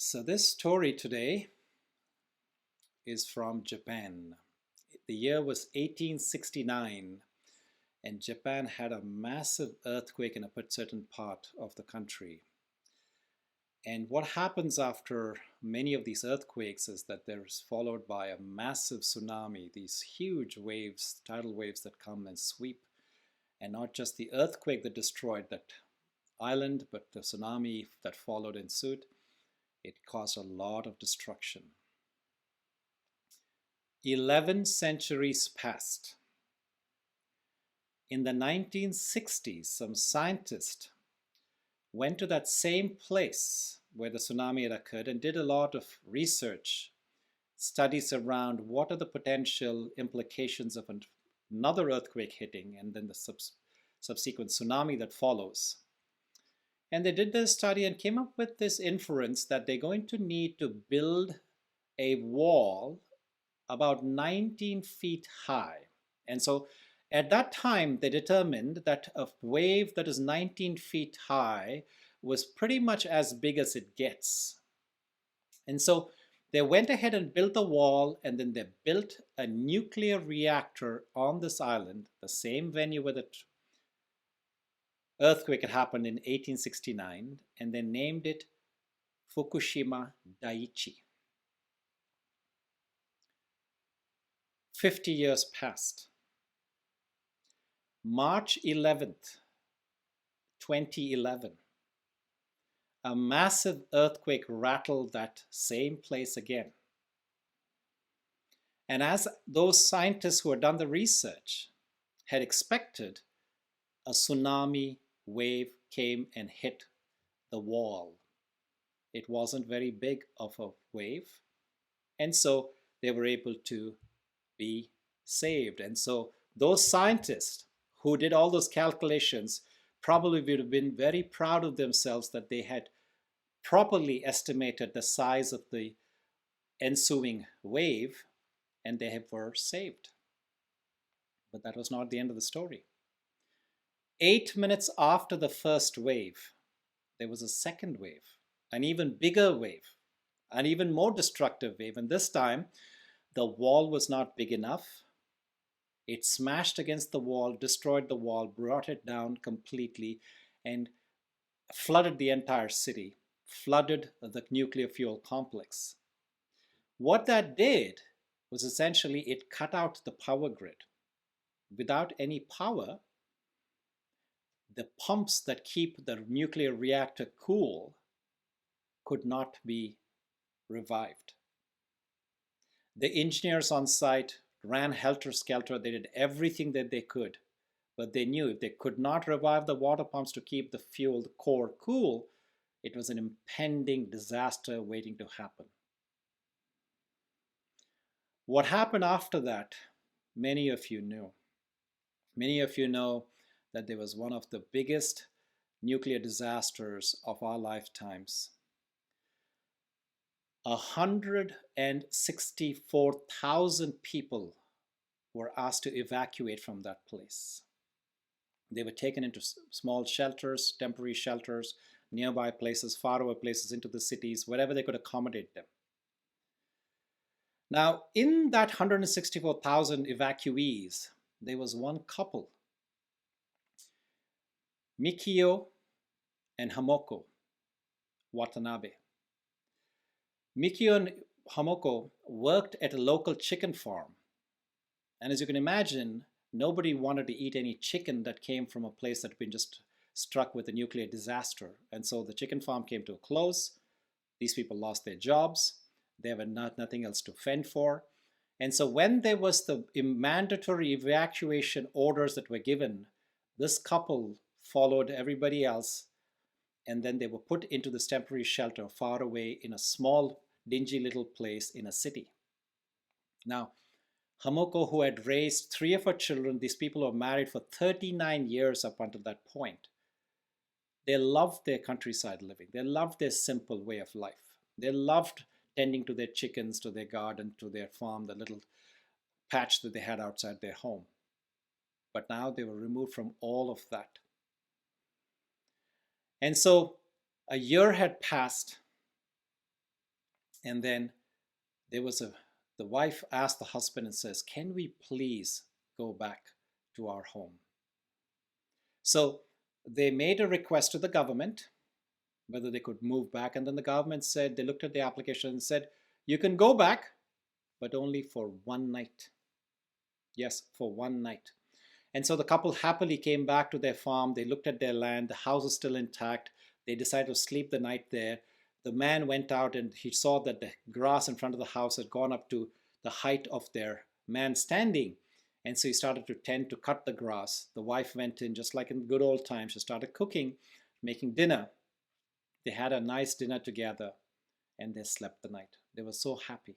So this story today is from Japan. The year was 1869, and Japan had a massive earthquake in a certain part of the country. And what happens after many of these earthquakes is that there's followed by a massive tsunami, these huge waves, tidal waves that come and sweep, and not just the earthquake that destroyed that island, but the tsunami that followed in suit. It caused a lot of destruction. 11 centuries passed. In the 1960s, some scientists went to that same place where the tsunami had occurred and did a lot of research, studies around what are the potential implications of another earthquake hitting and then the subsequent tsunami that follows. And they did this study and came up with this inference that they're going to need to build a wall about 19 feet high. And so at that time, they determined that a wave that is 19 feet high was pretty much as big as it gets. And so they went ahead and built the wall, and then they built a nuclear reactor on this island, the same venue where the earthquake had happened in 1869, and they named it Fukushima Daiichi. 50 years passed. March 11th, 2011, a massive earthquake rattled that same place again. And as those scientists who had done the research had expected, a tsunami wave came and hit the wall. It wasn't very big of a wave, and so they were able to be saved. And so those scientists who did all those calculations probably would have been very proud of themselves that they had properly estimated the size of the ensuing wave, and they were saved. But that was not the end of the story. 8 minutes after the first wave, there was a second wave, an even bigger wave, an even more destructive wave. And this time, the wall was not big enough. It smashed against the wall, destroyed the wall, brought it down completely, and flooded the entire city, flooded the nuclear fuel complex. What that did was essentially it cut out the power grid. Without any power, the pumps that keep the nuclear reactor cool could not be revived. The engineers on site ran helter-skelter. They did everything that they could, but they knew if they could not revive the water pumps to keep the fuel, the core cool, it was an impending disaster waiting to happen. What happened after that, many of you knew. Many of you know that there was one of the biggest nuclear disasters of our lifetimes. 164,000 people were asked to evacuate from that place. They were taken into small shelters, temporary shelters, nearby places, faraway places, into the cities, wherever they could accommodate them. Now, in that 164,000 evacuees, there was one couple, Mikio and Hamoko Watanabe. Mikio and Hamoko worked at a local chicken farm. And as you can imagine, nobody wanted to eat any chicken that came from a place that had been just struck with a nuclear disaster. And so the chicken farm came to a close. These people lost their jobs. They had nothing else to fend for. And so when there was the mandatory evacuation orders that were given, this couple followed everybody else, and then they were put into this temporary shelter far away in a small, dingy little place in a city. Now, Hamoko, who had raised 3 of her children, these people were married for 39 years up until that point. They loved their countryside living. They loved their simple way of life. They loved tending to their chickens, to their garden, to their farm, the little patch that they had outside their home. But now they were removed from all of that. And so a year had passed, And then there was the wife asked the husband and says, "Can we please go back to our home?" So they made a request to the government whether they could move back. And then the government said, they looked at the application and said, "You can go back, but only for one night." Yes, for one night. And so the couple happily came back to their farm. They looked at their land. The house is still intact. They decided to sleep the night there. The man went out and he saw that the grass in front of the house had gone up to the height of their man standing. And so he started to tend to cut the grass. The wife went in, just like in good old times. She started cooking, making dinner. They had a nice dinner together and they slept the night. They were so happy.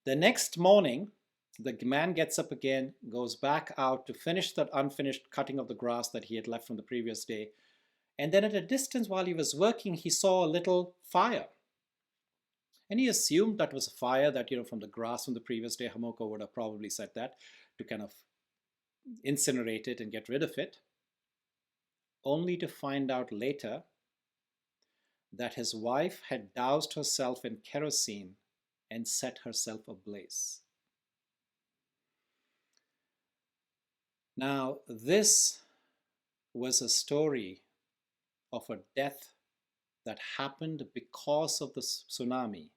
The next morning, the man gets up again, goes back out to finish that unfinished cutting of the grass that he had left from the previous day. And then at a distance while he was working, he saw a little fire. And he assumed that was a fire that, from the grass from the previous day. Hamoko would have probably said that to kind of incinerate it and get rid of it. Only to find out later that his wife had doused herself in kerosene and set herself ablaze. Now, this was a story of a death that happened because of the tsunami,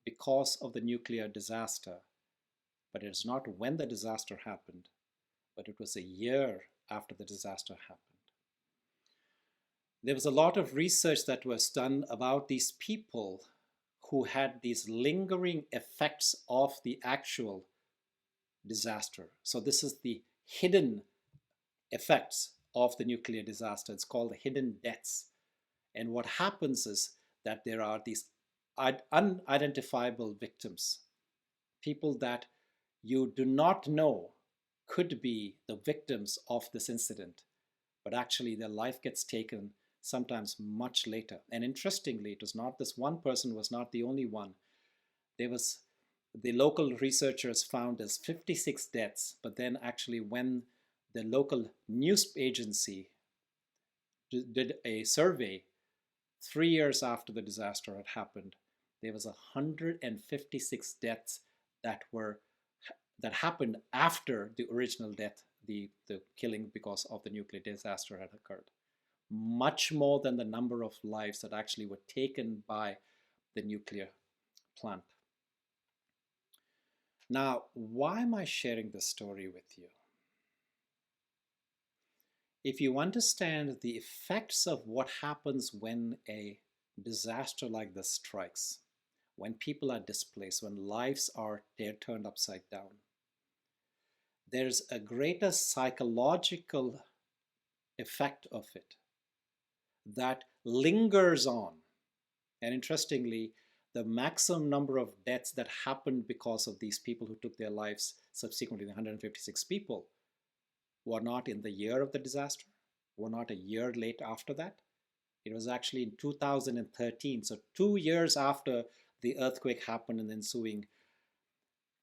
because of the nuclear disaster. But it is not when the disaster happened, but it was a year after the disaster happened. There was a lot of research that was done about these people who had these lingering effects of the actual disaster. So this is the hidden effects of the nuclear disaster. It's called the hidden deaths. And what happens is that there are these unidentifiable victims, people that you do not know could be the victims of this incident, but actually their life gets taken sometimes much later. And interestingly, it was not this one person was not the only one. There was the local researchers found as 56 deaths, but then actually when the local news agency did a survey 3 years after the disaster had happened, there was 156 deaths that happened after the original death, the killing because of the nuclear disaster had occurred. Much more than the number of lives that actually were taken by the nuclear plant. Now, why am I sharing this story with you? If you understand the effects of what happens when a disaster like this strikes, when people are displaced, when lives are turned upside down, there's a greater psychological effect of it that lingers on. And interestingly, the maximum number of deaths that happened because of these people who took their lives subsequently, the 156 people, were not in the year of the disaster, were not a year late after that. It was actually in 2013, so 2 years after the earthquake happened and the ensuing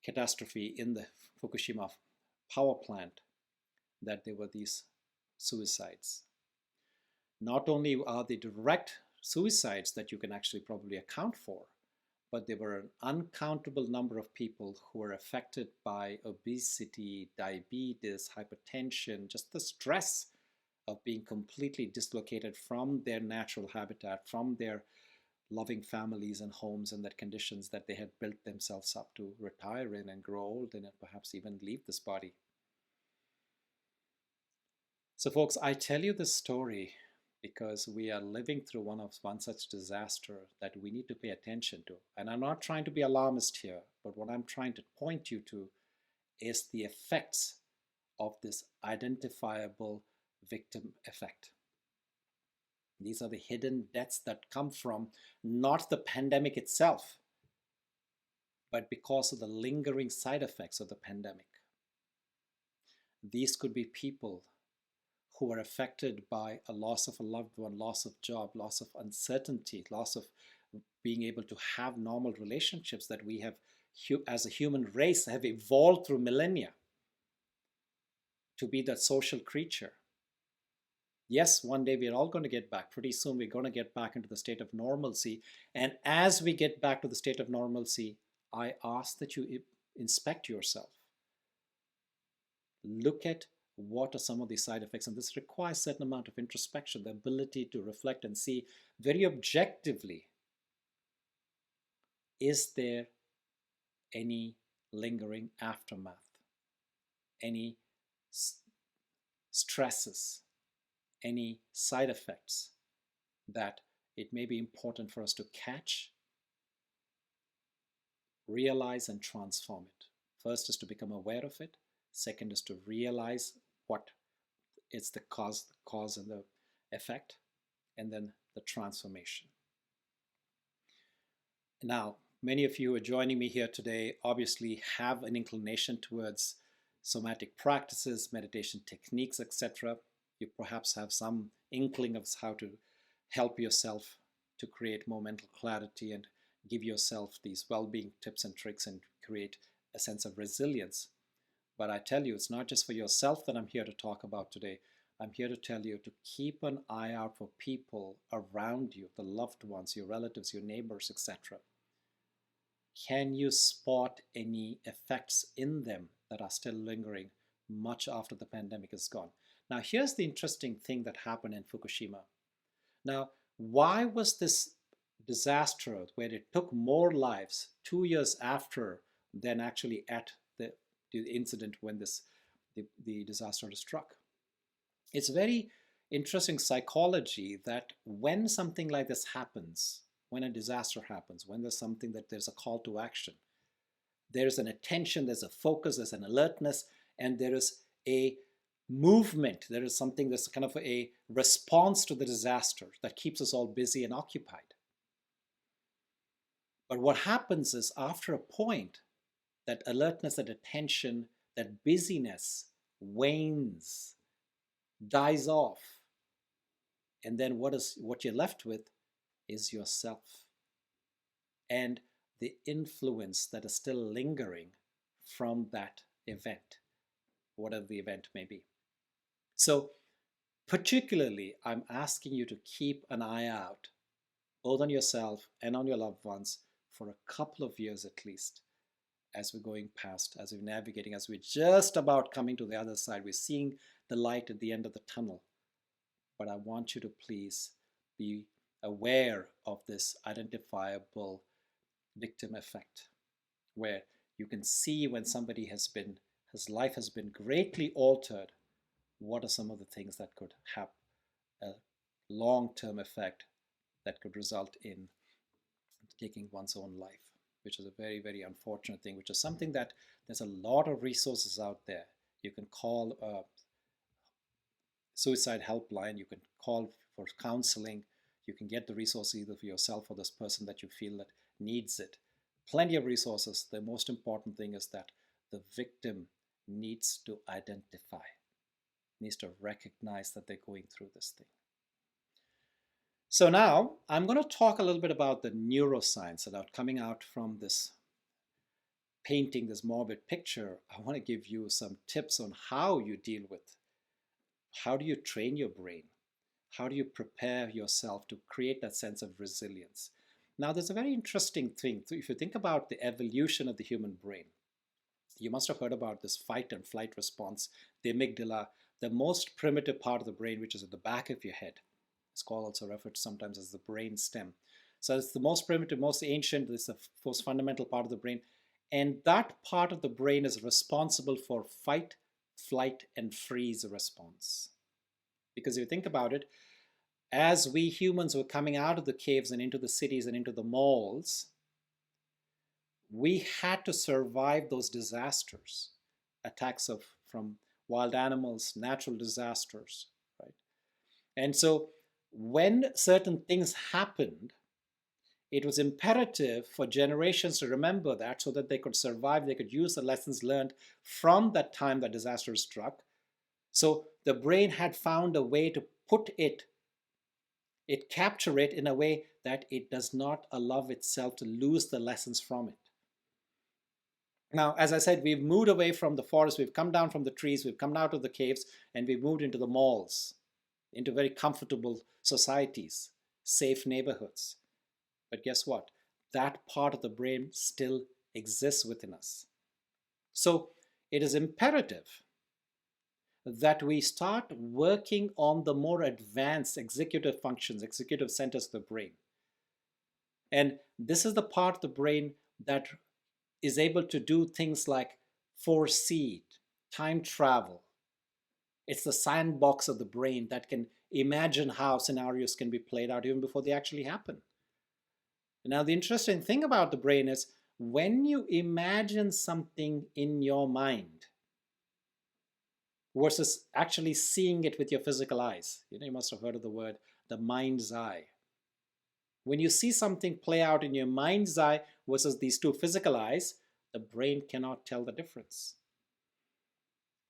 catastrophe in the Fukushima power plant, that there were these suicides. Not only are they direct suicides that you can actually probably account for, but there were an uncountable number of people who were affected by obesity, diabetes, hypertension, just the stress of being completely dislocated from their natural habitat, from their loving families and homes and the conditions that they had built themselves up to retire in and grow old and perhaps even leave this body. So folks, I tell you this story because we are living through one such disaster that we need to pay attention to. And I'm not trying to be alarmist here, but what I'm trying to point you to is the effects of this identifiable victim effect. These are the hidden deaths that come from not the pandemic itself, but because of the lingering side effects of the pandemic. These could be people who are affected by a loss of a loved one, loss of job, loss of uncertainty, loss of being able to have normal relationships that we have, as a human race, have evolved through millennia to be that social creature. Yes, one day we're all going to get back. Pretty soon we're going to get back into the state of normalcy. And as we get back to the state of normalcy, I ask that you inspect yourself. Look at what are some of the side effects. And this requires a certain amount of introspection, the ability to reflect and see very objectively, is there any lingering aftermath, any stresses, any side effects that it may be important for us to catch, realize, and transform it. First is to become aware of it. Second is to realize what is the cause and the effect, and then the transformation. Now, many of you who are joining me here today obviously have an inclination towards somatic practices, meditation techniques, etc. You perhaps have some inkling of how to help yourself to create more mental clarity and give yourself these well-being tips and tricks and create a sense of resilience. But I tell you, it's not just for yourself that I'm here to talk about today. I'm here to tell you to keep an eye out for people around you, the loved ones, your relatives, your neighbors, etc. Can you spot any effects in them that are still lingering much after the pandemic is gone? Now, here's the interesting thing that happened in Fukushima. Now, why was this disaster where it took more lives 2 years after than actually at the incident when the disaster struck? It's very interesting psychology that when something like this happens, when a disaster happens, when there's something that there's a call to action, there's an attention, there's a focus, there's an alertness, and there is a movement. There is something that's kind of a response to the disaster that keeps us all busy and occupied. But what happens is after a point, that alertness, that attention, that busyness wanes, dies off. And then what you're left with is yourself and the influence that is still lingering from that event, whatever the event may be. So particularly, I'm asking you to keep an eye out, both on yourself and on your loved ones, for a couple of years at least, as we're going past, as we're navigating, as we're just about coming to the other side. We're seeing the light at the end of the tunnel. But I want you to please be aware of this identifiable victim effect, where you can see when somebody his life has been greatly altered, what are some of the things that could have a long-term effect that could result in taking one's own life, which is a very, very unfortunate thing, which is something that there's a lot of resources out there. You can call a suicide helpline, you can call for counseling, you can get the resources either for yourself or this person that you feel that needs it. Plenty of resources. The most important thing is that the victim needs to identify, needs to recognize that they're going through this thing. So now I'm going to talk a little bit about the neuroscience, about coming out from this painting this morbid picture. I want to give you some tips on how you deal with, how do you train your brain? How do you prepare yourself to create that sense of resilience? Now, there's a very interesting thing. So if you think about the evolution of the human brain, you must have heard about this fight and flight response, the amygdala, the most primitive part of the brain, which is at the back of your head. It's called, also referred to sometimes as the brain stem. So it's the most primitive, most ancient, it's the most fundamental part of the brain. And that part of the brain is responsible for fight, flight, and freeze response. Because if you think about it, as we humans were coming out of the caves and into the cities and into the malls, we had to survive those disasters, attacks from wild animals, natural disasters, right? And so when certain things happened, it was imperative for generations to remember that so that they could survive, they could use the lessons learned from that time that disaster struck. So the brain had found a way to put it capture it in a way that it does not allow itself to lose the lessons from it. Now, as I said, we've moved away from the forest, we've come down from the trees, we've come out of the caves, and we've moved into the malls. into very comfortable societies, safe neighborhoods. But guess what? That part of the brain still exists within us. So it is imperative that we start working on the more advanced executive functions, executive centers of the brain. And this is the part of the brain that is able to do things like foresee, time travel. It's the sandbox of the brain that can imagine how scenarios can be played out even before they actually happen. Now, the interesting thing about the brain is when you imagine something in your mind versus actually seeing it with your physical eyes. You must have heard of the word, the mind's eye. When you see something play out in your mind's eye versus these two physical eyes, the brain cannot tell the difference.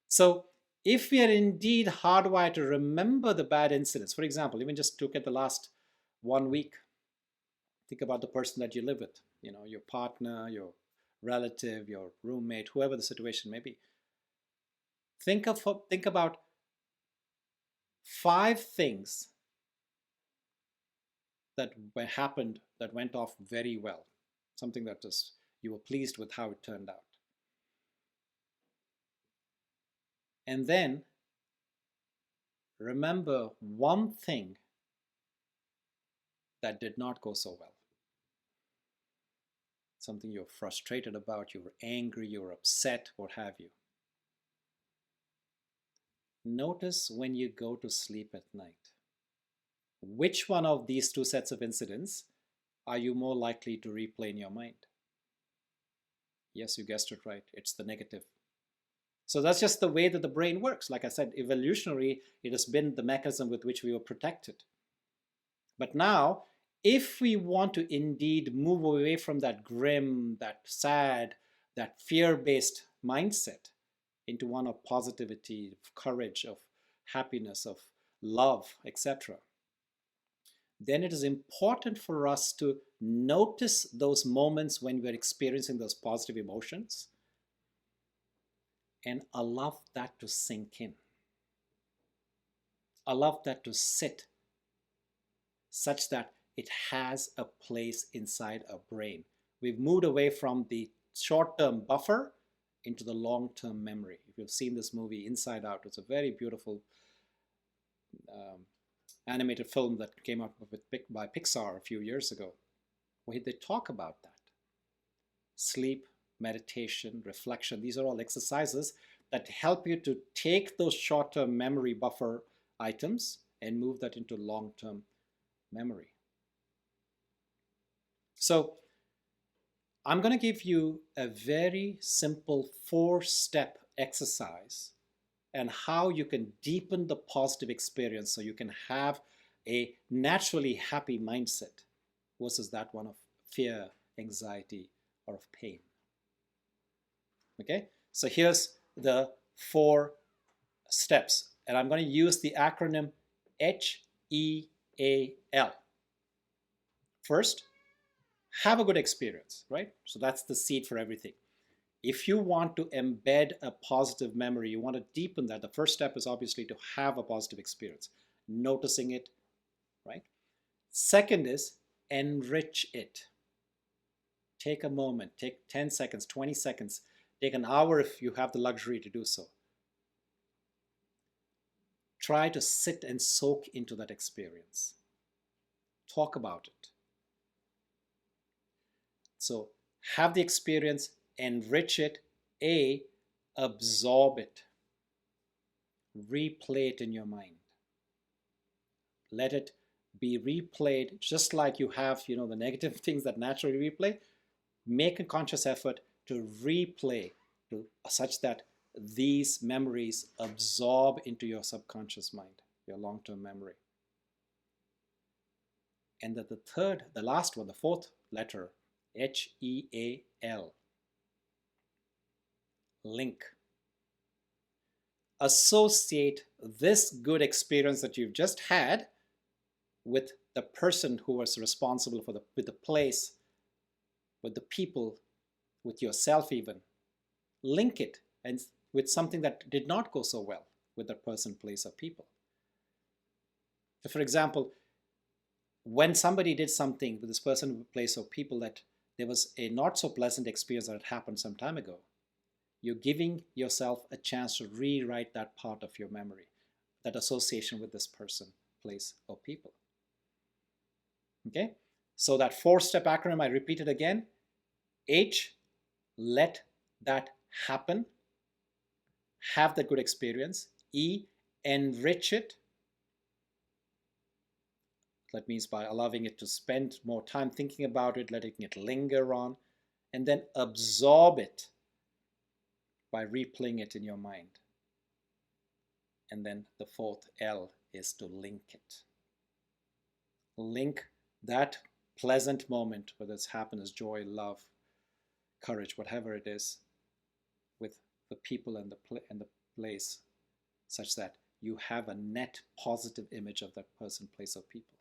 So if we are indeed hardwired to remember the bad incidents, for example, even just look at the last 1 week, think about the person that you live with, your partner, your relative, your roommate, whoever the situation may be. Think about 5 things that happened that went off very well, something that you were pleased with how it turned out. And then remember one thing that did not go so well. Something you're frustrated about, you were angry, you were upset, what have you. Notice when you go to sleep at night, which one of these 2 sets of incidents are you more likely to replay in your mind? Yes, you guessed it right. It's the negative. So that's just the way that the brain works. Like I said, evolutionary, it has been the mechanism with which we were protected. But now, if we want to indeed move away from that grim, that sad, that fear-based mindset into one of positivity, of courage, of happiness, of love, etc., then it is important for us to notice those moments when we're experiencing those positive emotions and allow that to sink in. Allow that to sit such that it has a place inside our brain. We've moved away from the short-term buffer into the long-term memory. If you've seen this movie Inside Out, it's a very beautiful animated film that came out by Pixar a few years ago, where they talk about that. Sleep, meditation, reflection, these are all exercises that help you to take those short-term memory buffer items and move that into long-term memory. So I'm going to give you a very simple 4-step exercise and how you can deepen the positive experience so you can have a naturally happy mindset versus that one of fear, anxiety, or of pain. Okay, so here's the 4 steps, and I'm going to use the acronym HEAL. First, have a good experience, right? So that's the seed for everything. If you want to embed a positive memory, you want to deepen that, the first step is obviously to have a positive experience, noticing it, right? Second is enrich it. Take a moment, take 10 seconds, 20 seconds, take an hour if you have the luxury to do so. Try to sit and soak into that experience. Talk about it. So have the experience, enrich it, absorb it, replay it in your mind. Let it be replayed just like you have, the negative things that naturally replay. Make a conscious effort to replay such that these memories absorb into your subconscious mind, your long-term memory. And that the last one, the 4th letter, HEAL, link. Associate this good experience that you've just had with the person who was responsible for with the place, with the people, with yourself even. Link it and with something that did not go so well with that person, place, or people. So for example, when somebody did something with this person, place, or people that there was a not so pleasant experience that had happened some time ago, you're giving yourself a chance to rewrite that part of your memory, that association with this person, place, or people. Okay? So that 4-step acronym, I repeat it again. H, let that happen. Have that good experience. E, enrich it. That means by allowing it to spend more time thinking about it, letting it linger on, and then absorb it by replaying it in your mind. And then the 4th L is to link it. Link that pleasant moment, whether it's happiness, joy, love, courage, whatever it is, with the people and the place, such that you have a net positive image of that person, place, or people.